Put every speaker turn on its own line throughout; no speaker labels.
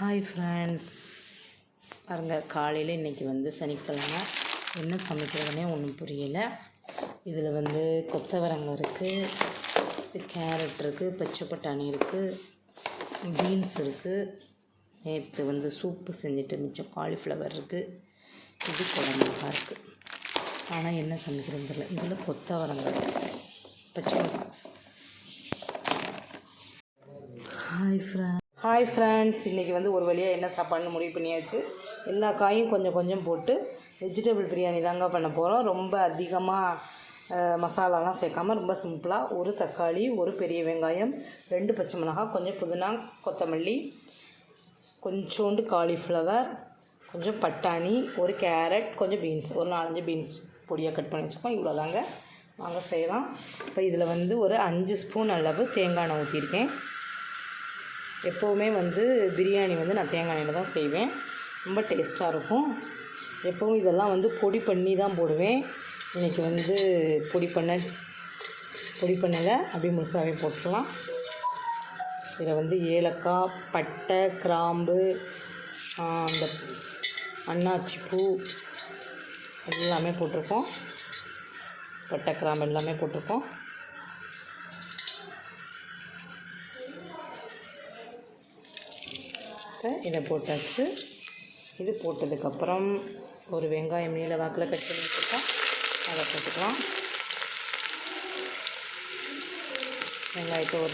Hi friends, பாருங்கள். காலையில் இன்றைக்கி சனிக்கிழமை என்ன சமைக்கிறதுனே ஒன்றும் புரியலை. இதில் கொத்தவரங்காய் இருக்குது, கேரட் இருக்குது, பச்சை பட்டாணி இருக்குது, பீன்ஸ் இருக்குது. நேற்று சூப்பு செஞ்சுட்டு மிச்சம் காலிஃப்ளவர் இருக்குது. இது குழம்புக்காக இருக்குது. ஆனால் என்ன சமைக்கிறதுன்னு தெரியல. இதில் கொத்தவரங்காய், பச்சை மிளகாய். ஹாய் ஃப்ரெண்ட்ஸ், இன்றைக்கி ஒரு வழியாக என்ன சாப்பாடுன்னு முடிவு பண்ணியாச்சு. எல்லா காயும் கொஞ்சம் கொஞ்சம் போட்டு வெஜிடபிள் பிரியாணி தாங்க பண்ண போகிறோம். ரொம்ப அதிகமாக மசாலாலாம் சேர்க்காமல் ரொம்ப சிம்பிளாக ஒரு தக்காளி, ஒரு பெரிய வெங்காயம், 2 பச்சை மிளகாய், கொஞ்சம் புதினா, கொத்தமல்லி, கொஞ்சோண்டு காலிஃப்ளவர், கொஞ்சம் பட்டாணி, ஒரு கேரட், கொஞ்சம் பீன்ஸ், ஒரு 4-5 பீன்ஸ் பொடியாக கட் பண்ணி வச்சுக்கோம். இவ்வளோ தாங்க. வாங்க செய்யலாம். இப்போ இதில் ஒரு 5 ஸ்பூன் அளவு தேங்காய் எண்ணெய் ஊற்றிருக்கேன். எப்போவுமே பிரியாணி நான் தேங்காய் எண்ணெயில் தான் செய்வேன். ரொம்ப டேஸ்ட்டாக இருக்கும். எப்போவும் இதெல்லாம் பொடி பண்ணி தான் போடுவேன். இன்றைக்கி பொடி பண்ணலை, அப்படியே முழுசாகவே போட்டுக்கலாம். இதில் ஏலக்காய், பட்டை, கிராம்பு, அந்த அன்னாச்சி பூ எல்லாமே போட்டிருக்கோம். பட்டை, கிராம்பு எல்லாமே போட்டிருக்கோம். இதை போட்டாச்சு. இது போட்டதுக்கப்புறம் ஒரு வெங்காயம் நீல வாக்கில் கட் பண்ணி வச்சுருக்கோம், அதை போட்டுக்கலாம். வெங்காயத்தை ஒரு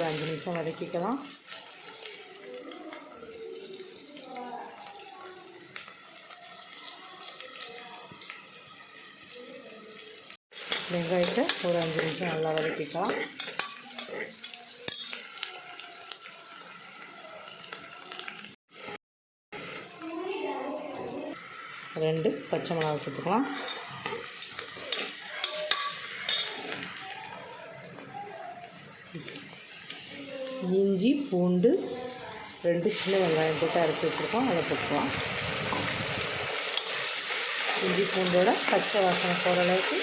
5 நிமிஷம் வதக்கிக்கலாம். வெங்காயத்தை ஒரு 5 நிமிஷம் நல்லா வதக்கிக்கலாம். ரெண்டு பச்சை மிளகாய் சேர்த்துக்கலாம். இஞ்சி, பூண்டு, 2 சின்ன வெங்காயம் போட்டு அரைச்சி வச்சுருக்கோம், அதை போட்டுக்கலாம். இஞ்சி பூண்டோட பச்சை வாசனை போகிற அளவுக்கு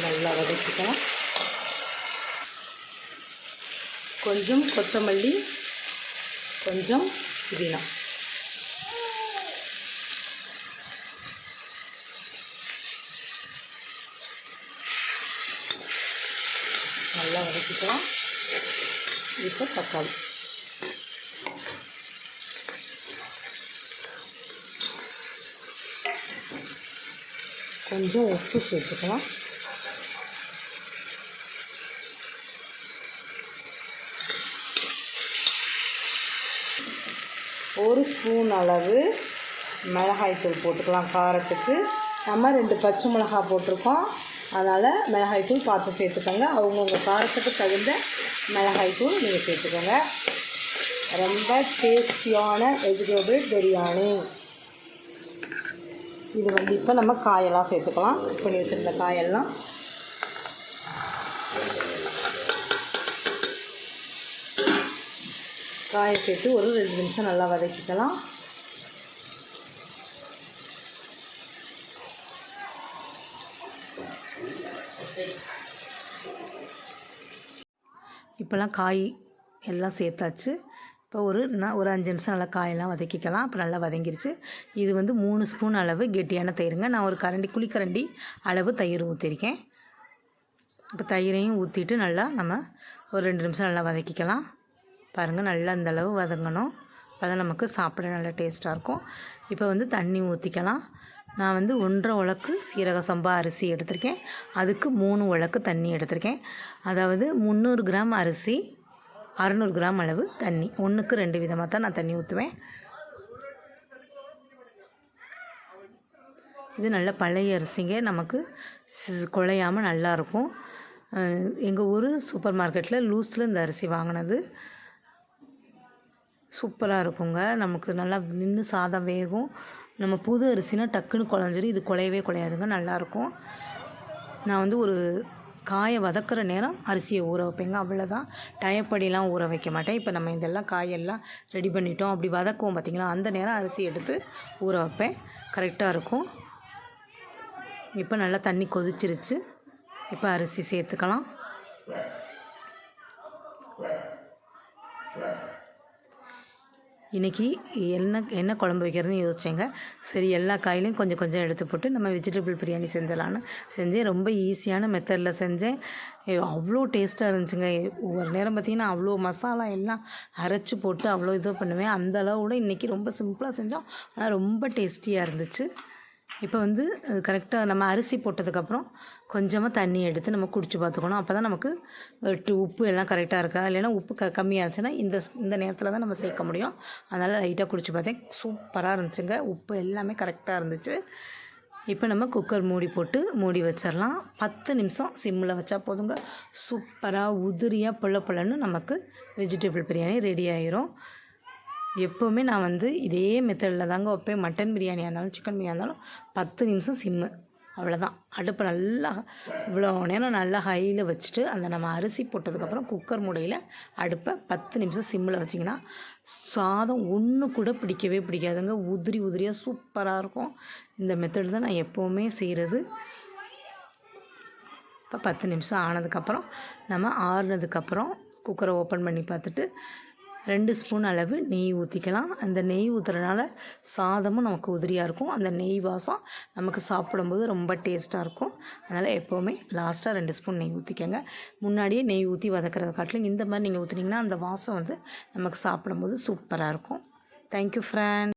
நல்லா வதக்கிக்கலாம். கொஞ்சம் கொத்தமல்லி, கொஞ்சம் புதினா, நல்லா வதக்கிக்கலாம். இப்போ தக்காளி, கொஞ்சம் உப்பு சேர்த்துக்கலாம். ஒரு ஸ்பூன் அளவு மிளகாய்த்தூள் போட்டுக்கலாம். காரத்துக்கு நம்ம 2 பச்சை மிளகாய் போட்டிருக்கோம், அதனால் மிளகாய்த்தூள் பார்த்து சேர்த்துக்கோங்க. அவங்கவுங்க காரத்துக்கு தகுந்த மிளகாய்த்தூள் நீங்கள் சேர்த்துக்கோங்க. ரொம்ப டேஸ்டியான வெஜிடபிள் பிரியாணி இது. இப்போ நம்ம காயெல்லாம் சேர்த்துக்கலாம். கட் பண்ணி வச்சுருந்த காயெல்லாம் காயை சேர்த்து ஒரு 2 நிமிஷம் நல்லா வதக்கிக்கலாம். இப்போலாம் காய் எல்லாம் சேர்த்தாச்சு. இப்போ ஒரு 5 நிமிஷம் நல்லா காயெல்லாம் வதக்கிக்கலாம். இப்போ நல்லா வதங்கிருச்சு. இது 3 ஸ்பூன் அளவு கெட்டியான தயிருங்க. நான் ஒரு குழிக்கரண்டி அளவு தயிர் ஊற்றிருக்கேன். இப்போ தயிரையும் ஊற்றிட்டு நல்லா நம்ம ஒரு 2 நிமிஷம் நல்லா வதக்கிக்கலாம். பாருங்கள், நல்லா இந்த அளவு வதங்கணும். அதான் நமக்கு சாப்பிட நல்லா டேஸ்ட்டாக இருக்கும். இப்போ தண்ணி ஊற்றிக்கலாம். நான் 1.5 உலக்கு சீரக சம்பா அரிசி எடுத்திருக்கேன். அதுக்கு 3 உலக்கு தண்ணி எடுத்திருக்கேன். அதாவது 300 கிராம் அரிசி, 600 கிராம் அளவு தண்ணி. 1க்கு 2 விதமாக தான் நான் தண்ணி ஊற்றுவேன். இது நல்ல பழைய அரிசிங்க, நமக்கு குழையாமல் நல்லாயிருக்கும். எங்கள் ஊர் சூப்பர் மார்க்கெட்டில் லூஸில் இந்த அரிசி வாங்கினது. சூப்பராக இருக்குங்க. நமக்கு நல்லா நின்று சாதம் வேகும். நம்ம புது அரிசினா டக்குன்னு குழஞ்சிரும். இது குழையவே குழையாதுங்க, நல்லாயிருக்கும். நான் ஒரு காயை வதக்கிற நேரம் அரிசியை ஊற வைப்பேங்க, அவ்வளோதான். டயப்படிலாம் ஊற வைக்க மாட்டேன். இப்போ நம்ம இதெல்லாம் காயெல்லாம் ரெடி பண்ணிட்டோம், அப்படி வதக்குவோம் பார்த்திங்களா, அந்த நேரம் அரிசி எடுத்து ஊற வைப்பேன். கரெக்டாக இருக்கும். இப்போ நல்லா தண்ணி கொதிச்சிருச்சு. இப்போ அரிசி சேர்த்துக்கலாம். இன்றைக்கி என்ன குழம்பு வைக்கிறதுன்னு யோசிச்சேங்க. சரி எல்லா காயிலையும் கொஞ்சம் கொஞ்சம் எடுத்து போட்டு நம்ம வெஜிடபிள் பிரியாணி செஞ்சலான்னு செஞ்சேன். ரொம்ப ஈஸியான மெத்தடில் செஞ்சேன். அவ்வளோ டேஸ்ட்டாக இருந்துச்சுங்க. ஒரு நேரம் பார்த்திங்கன்னா அவ்வளோ மசாலா எல்லாம் அரைச்சி போட்டு அவ்வளோ இது பண்ணுவேன். அந்த அளவோட இன்றைக்கி ரொம்ப சிம்பிளாக செஞ்சோம். ஆனால் ரொம்ப டேஸ்டியாக இருந்துச்சு. இப்போ வந்து கரெக்டாக நம்ம அரிசி போட்டதுக்கப்புறம் கொஞ்சமாக தண்ணி எடுத்து நம்ம குடிச்சு பார்த்துக்கணும். அப்போ தான் நமக்கு உப்பு எல்லாம் கரெக்டாக இருக்கா, இல்லைன்னா உப்பு கம்மியாக இருந்துச்சுன்னா இந்த நேரத்தில் தான் நம்ம சேர்க்க முடியும். அதனால் லைட்டாக குடிச்சு பார்த்தேன். சூப்பராக இருந்துச்சுங்க. உப்பு எல்லாமே கரெக்டாக இருந்துச்சு. இப்போ நம்ம குக்கர் மூடி போட்டு மூடி வச்சிடலாம். 10 நிமிஷம் சிம்மில் வச்சா போதுங்க. சூப்பராக உதிரியாக பொல்லன்னு நமக்கு வெஜிடபிள் பிரியாணி ரெடி ஆயிரும். எப்போவுமே நான் வந்து இதே மெத்தடில் தாங்க வைப்பேன். மட்டன் பிரியாணியாக இருந்தாலும் சிக்கன் பிரியாணி இருந்தாலும் 10 நிமிஷம் சிம்மு, அவ்வளோதான். அடுப்பை நல்லா இவ்வளோ நேரம் நல்லா ஹையில் வச்சுட்டு அந்த நம்ம அரிசி போட்டதுக்கப்புறம் குக்கர் மூடையில் அடுப்பை 10 நிமிஷம் சிம்மில் வச்சிங்கன்னா சாதம் ஒன்று கூட பிடிக்கவே பிடிக்காதுங்க. உதிரியாக சூப்பராக இருக்கும். இந்த மெத்தடு தான் நான் எப்போவுமே செய்கிறது. இப்போ 10 நிமிஷம் ஆனதுக்கப்புறம் நம்ம ஆறுனதுக்கப்புறம் குக்கரை ஓப்பன் பண்ணி பார்த்துட்டு 2 ஸ்பூன் அளவு நெய் ஊற்றிக்கலாம். அந்த நெய் ஊற்றுறதுனால சாதமும் நமக்கு உதிரியாக இருக்கும். அந்த நெய் வாசம் நமக்கு சாப்பிடும்போது ரொம்ப டேஸ்ட்டாக இருக்கும். அதனால் எப்போவுமே லாஸ்ட்டாக 2 ஸ்பூன் நெய் ஊற்றிக்கங்க. முன்னாடியே நெய் ஊற்றி வதக்கிறத காட்டிலும் இந்த மாதிரி நீங்கள் ஊற்றுனீங்கன்னா அந்த வாசம் வந்து நமக்கு சாப்பிடும்போது சூப்பராக இருக்கும். Thank you friend.